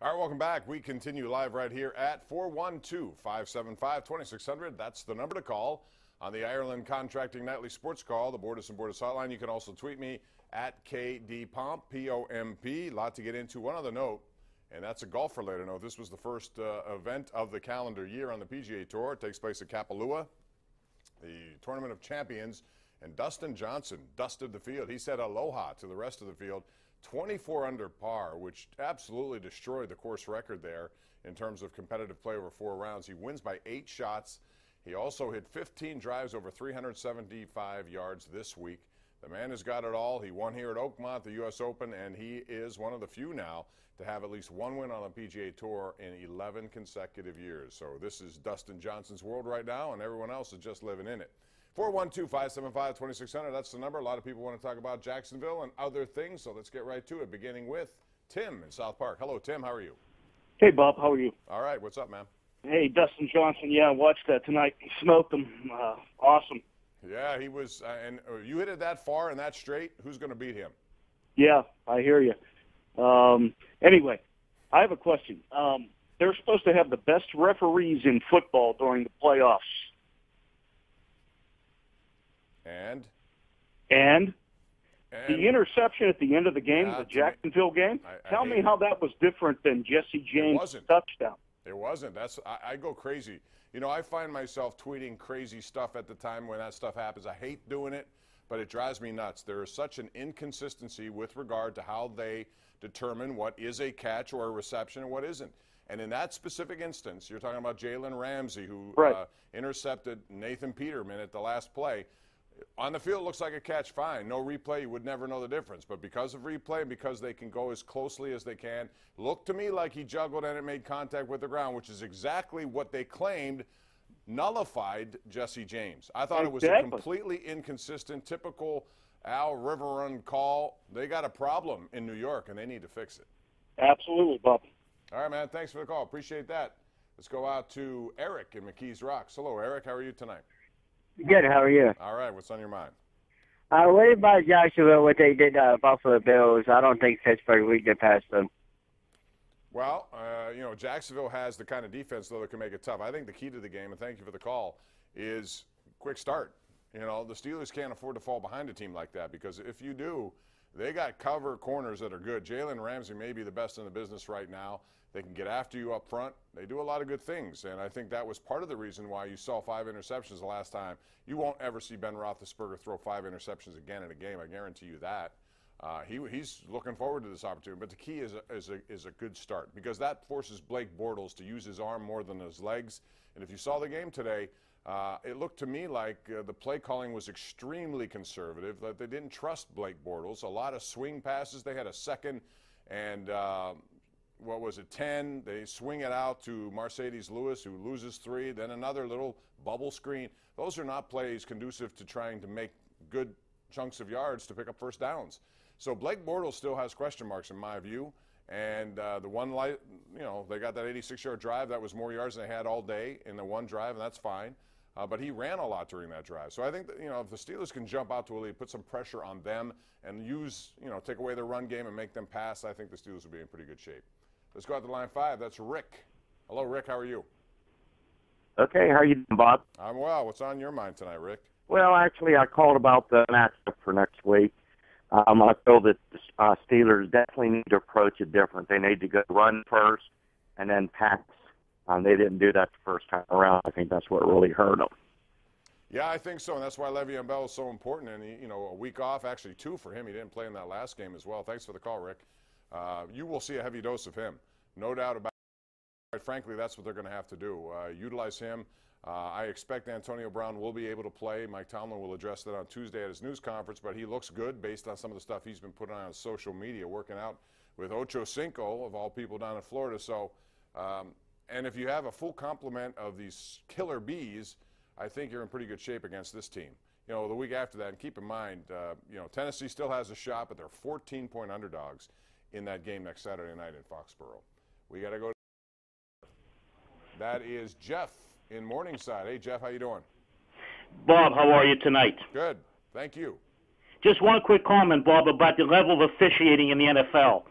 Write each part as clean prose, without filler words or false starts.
All right, welcome back. We continue live right here at 412-575-2600. That's the number to call on the Ireland Contracting Nightly Sports Call, the Bordas and Bordas Hotline. You can also tweet me at KDPomp, P-O-M-P. A lot to get into. One other note, and that's a golf-related note. This was the first event of the calendar year on the PGA Tour. It takes place at Kapalua, the Tournament of Champions, and Dustin Johnson dusted the field. He said aloha to the rest of the field. 24 under par, which absolutely destroyed the course record there in terms of competitive play over 4 rounds. He wins by 8 shots. He also hit 15 drives over 375 yards this week. The man has got it all. He won here at Oakmont, the U.S. Open, and he is one of the few now to have at least one win on the PGA Tour in 11 consecutive years. So this is Dustin Johnson's world right now, and everyone else is just living in it. 412-575-2600, that's the number. A lot of people want to talk about Jacksonville and other things, so let's get right to it, beginning with Tim in South Park. Hello, Tim. How are you? Hey, Bob. How are you? All right. What's up, man? Hey, Dustin Johnson. Yeah, I watched that tonight. He smoked him. Awesome. Yeah, he was. And you hit it that far and that straight. Who's going to beat him? Yeah, I hear you. Anyway, I have a question. They're supposed to have the best referees in football during the playoffs. And the interception at the end of the game, the Jacksonville game, tell me how that was different than Jesse James' touchdown. It wasn't. I go crazy. You know, I find myself tweeting crazy stuff at the time when that stuff happens. I hate doing it, but it drives me nuts. There is such an inconsistency with regard to how they determine what is a catch or a reception and what isn't. And in that specific instance, you're talking about Jalen Ramsey, who intercepted Nathan Peterman at the last play. On the field, it looks like a catch, fine. No replay, you would never know the difference. But because of replay and because they can go as closely as they can, looked to me like he juggled and it made contact with the ground, which is exactly what they claimed nullified Jesse James. I thought it was a completely inconsistent, typical Al River Run call. They got a problem in New York, and they need to fix it. Absolutely, Bob. All right, man. Thanks for the call. Appreciate that. Let's go out to Eric in McKees Rocks. Hello, Eric. How are you tonight? Good. How are you? All right. What's on your mind? What about Jacksonville, what they did to Buffalo Bills? I don't think Pittsburgh will get past them. Well, you know, Jacksonville has the kind of defense, though, that can make it tough. I think the key to the game, and thank you for the call, is quick start. You know, the Steelers can't afford to fall behind a team like that because if you do, they got cover corners that are good. Jalen Ramsey may be the best in the business right now. They can get after you up front. They do a lot of good things, and I think that was part of the reason why you saw 5 interceptions the last time. You won't ever see Ben Roethlisberger throw 5 interceptions again in a game. I guarantee you that. He's looking forward to this opportunity, but the key is a good start because that forces Blake Bortles to use his arm more than his legs. And if you saw the game today, it looked to me like the play calling was extremely conservative, that they didn't trust Blake Bortles. A lot of swing passes. They had a second and 10. They swing it out to Mercedes Lewis, who loses 3, then another little bubble screen. Those are not plays conducive to trying to make good chunks of yards to pick up first downs. So Blake Bortles still has question marks in my view. And the one, you know, they got that 86-yard drive. That was more yards than they had all day in the one drive, and that's fine. But he ran a lot during that drive. So I think that, you know, if the Steelers can jump out to a lead, put some pressure on them, and use, you know, take away their run game and make them pass, I think the Steelers will be in pretty good shape. Let's go out to line 5. That's Rick. Hello, Rick. How are you? Okay. How are you doing, Bob? I'm well. What's on your mind tonight, Rick? Well, actually, I called about the matchup for next week. I feel that the Steelers definitely need to approach it different. They need to go run first and then pass. They didn't do that the first time around. I think that's what really hurt them. Yeah, I think so, and that's why Le'Veon Bell is so important. And, you know, a week off, actually 2 for him. He didn't play in that last game as well. Thanks for the call, Rick. You will see a heavy dose of him. No doubt about it. Quite frankly, that's what they're going to have to do. Utilize him. I expect Antonio Brown will be able to play. Mike Tomlin will address that on Tuesday at his news conference, but he looks good based on some of the stuff he's been putting on social media, working out with Ocho Cinco, of all people, down in Florida. So, and if you have a full complement of these killer bees, I think you're in pretty good shape against this team. You know, the week after that, and keep in mind, you know, Tennessee still has a shot, but they're 14-point underdogs in that game next Saturday night in Foxborough. We got to go. That is Jeff in Morningside. Hey, Jeff, how you doing? Bob, how are you tonight? Good. Thank you. Just one quick comment, Bob, about the level of officiating in the NFL.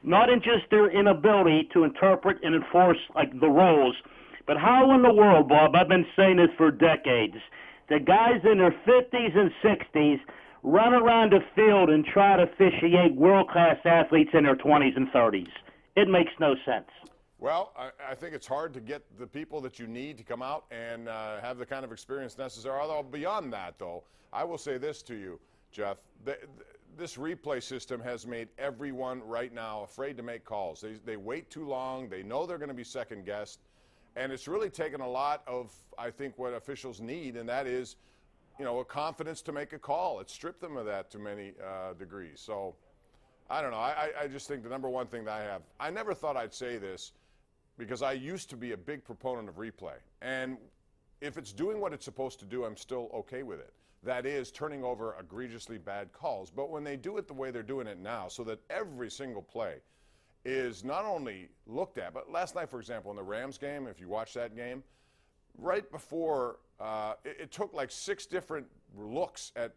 not in just their inability to interpret and enforce like the rules, but how in the world, Bob, I've been saying this for decades, the guys in their 50s and 60s run around the field and try to officiate world-class athletes in their 20s and 30s. It makes no sense. Well, I think it's hard to get the people that you need to come out and have the kind of experience necessary. Although beyond that, though, I will say this to you, Jeff. This replay system has made everyone right now afraid to make calls. They wait too long. They know they're going to be second-guessed. And it's really taken a lot of, I think, what officials need, and that is, you know, a confidence to make a call. It stripped them of that to many degrees. So, I don't know. I just think the number one thing that I have, I never thought I'd say this because I used to be a big proponent of replay. And if it's doing what it's supposed to do, I'm still okay with it. That is turning over egregiously bad calls. But when they do it the way they're doing it now, so that every single play is not only looked at, but last night, for example, in the Rams game, if you watch that game, right before, it took like 6 different looks at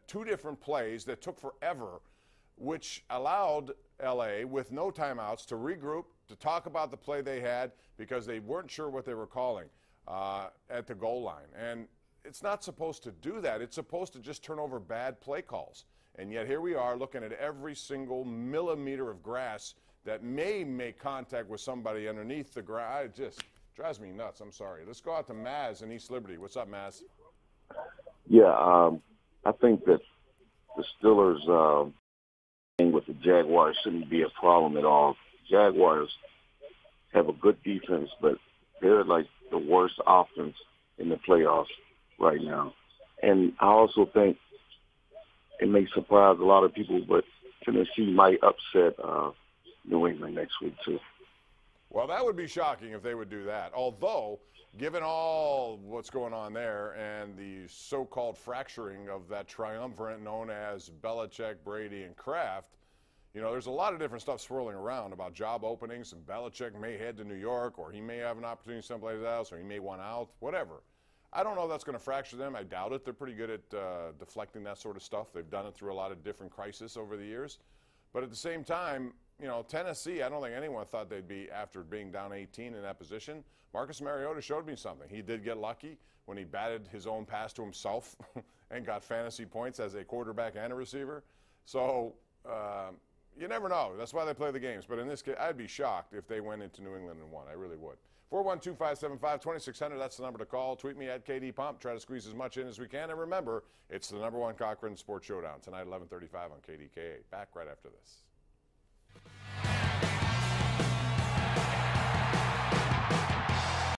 2 different plays that took forever, which allowed L.A., with no timeouts, to regroup, to talk about the play they had because they weren't sure what they were calling at the goal line. And it's not supposed to do that. It's supposed to just turn over bad play calls. And yet here we are looking at every single millimeter of grass that may make contact with somebody underneath the grass. It just drives me nuts. I'm sorry. Let's go out to Maz in East Liberty. What's up, Maz? Yeah, I think that the Steelers with the Jaguars shouldn't be a problem at all. Jaguars have a good defense, but they're like the worst offense in the playoffs right now. And I also think it may surprise a lot of people, but Tennessee might upset New England next week too. Well, that would be shocking if they would do that. Although, given all what's going on there and the so-called fracturing of that triumvirate known as Belichick, Brady, and Kraft, you know, there's a lot of different stuff swirling around about job openings, and Belichick may head to New York, or he may have an opportunity someplace else, or he may want out, whatever. I don't know if that's going to fracture them. I doubt it. They're pretty good at deflecting that sort of stuff. They've done it through a lot of different crises over the years. But at the same time, you know, Tennessee, I don't think anyone thought they'd be, after being down 18 in that position. Marcus Mariota showed me something. He did get lucky when he batted his own pass to himself and got fantasy points as a quarterback and a receiver. So you never know. That's why they play the games. But in this case, I'd be shocked if they went into New England and won. I really would. 412-575-2600, that's the number to call. Tweet me at KD Pomp. Try to squeeze as much in as we can. And remember, it's the #1 Cochran Sports Showdown tonight, 11:35 on KDKA. Back right after this.